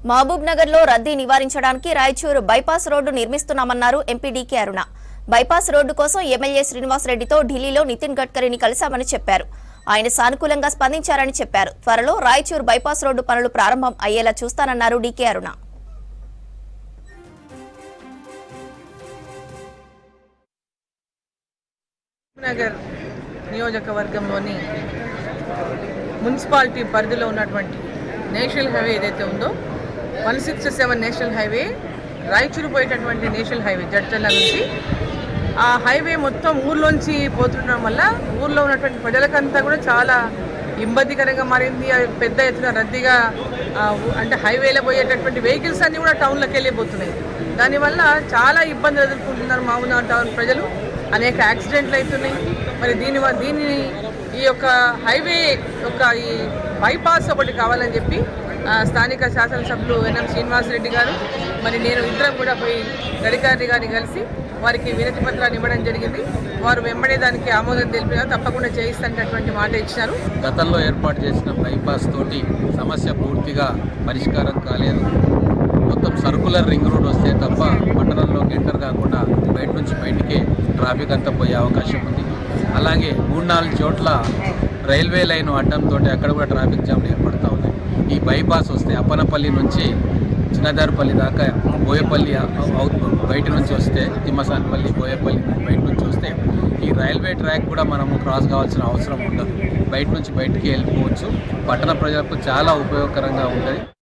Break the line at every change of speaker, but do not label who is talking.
మహబూబ్ నగర్ లో రద్దీ నివారించడానికి రాయచూరు బైపాస్ రోడ్డు నిర్మిస్తున్నామన్నారు MP DK Aruna. Bypass road కోసం ఎమ్మెల్యే శ్రీనివాస్ రెడ్డితో ఢిల్లీలో నితిన్ గడ్కరీని కలిశామని చెప్పారు. ఆయన సానుకూలంగా స్పందించారని చెప్పారు. త్వరలో రాయచూరు బైపాస్ రోడ్డు పనులు ప్రారంభం అయ్యేలా చూస్తానన్నారు డీకే అరుణ.
నగర్ నియోజకవర్గంలోని మున్సిపాలిటీ పరిధిలో ఉన్నటువంటి నేషనల్ హైవే ఏదైతే ఉందో 167 నేషనల్ హైవే రాయచూరు పోయేటటువంటి నేషనల్ హైవే జడ్చర్ల నుంచి ఆ హైవే మొత్తం ఊర్లోంచి పోతుండడం వల్ల ఊర్లో ఉన్నటువంటి ప్రజలకంతా కూడా చాలా ఇబ్బందికరంగా మారింది. పెద్ద ఎత్తున రద్దీగా అంటే హైవేలో పోయేటటువంటి వెహికల్స్ అన్నీ కూడా టౌన్లోకి వెళ్ళిపోతున్నాయి. దానివల్ల చాలా ఇబ్బందులు ఎదుర్కొంటున్నారు మహబూబ్నగర్ టౌన్ ప్రజలు. అనేక యాక్సిడెంట్లు అవుతున్నాయి. మరి దీన్ని ఈ యొక్క హైవే యొక్క ఈ బైపాస్ ఒకటి కావాలని చెప్పి స్థానిక శాసనసభ్యులు ఎన్ఎం శ్రీనివాస్ రెడ్డి గారు మరి నేను ఇద్దరం కూడా పోయి గడికారి గారిని కలిసి వారికి వినతి పత్రాన్ని ఇవ్వడం జరిగింది. వారు వెంబడే దానికి ఆమోదం తెలిపినా తప్పకుండా చేయిస్తున్నటువంటి మాట ఇచ్చారు.
గతంలో ఏర్పాటు చేసిన బైపాస్ తోటి సమస్య పూర్తిగా పరిష్కారం కాలేదు. మొత్తం సర్కులర్ రింగ్ రోడ్ వస్తే తప్ప పట్టణంలోకి ఎంటర్ కాకుండా బయట నుంచి బయటికే ట్రాఫిక్ అంతా పోయే అవకాశం ఉంది. అలాగే 3-4 చోట్ల రైల్వే లైన్ అడ్డంతో అక్కడ కూడా ట్రాఫిక్ జామ్లు ఏర్పడుతూ ఉన్నాయి. ఈ బైపాస్ వస్తే అప్పనపల్లి నుంచి చిన్నదారుపల్లి దాకా బోయపల్లి బయట నుంచి వస్తే తిమ్మసానిపల్లి బోయపల్లి బయట నుంచి వస్తే ఈ రైల్వే ట్రాక్ కూడా మనము క్రాస్ కావాల్సిన అవసరం ఉండదు. బయట నుంచి బయటికి వెళ్ళిపోవచ్చు. పట్టణ ప్రజలకు చాలా ఉపయోగకరంగా ఉంటుంది.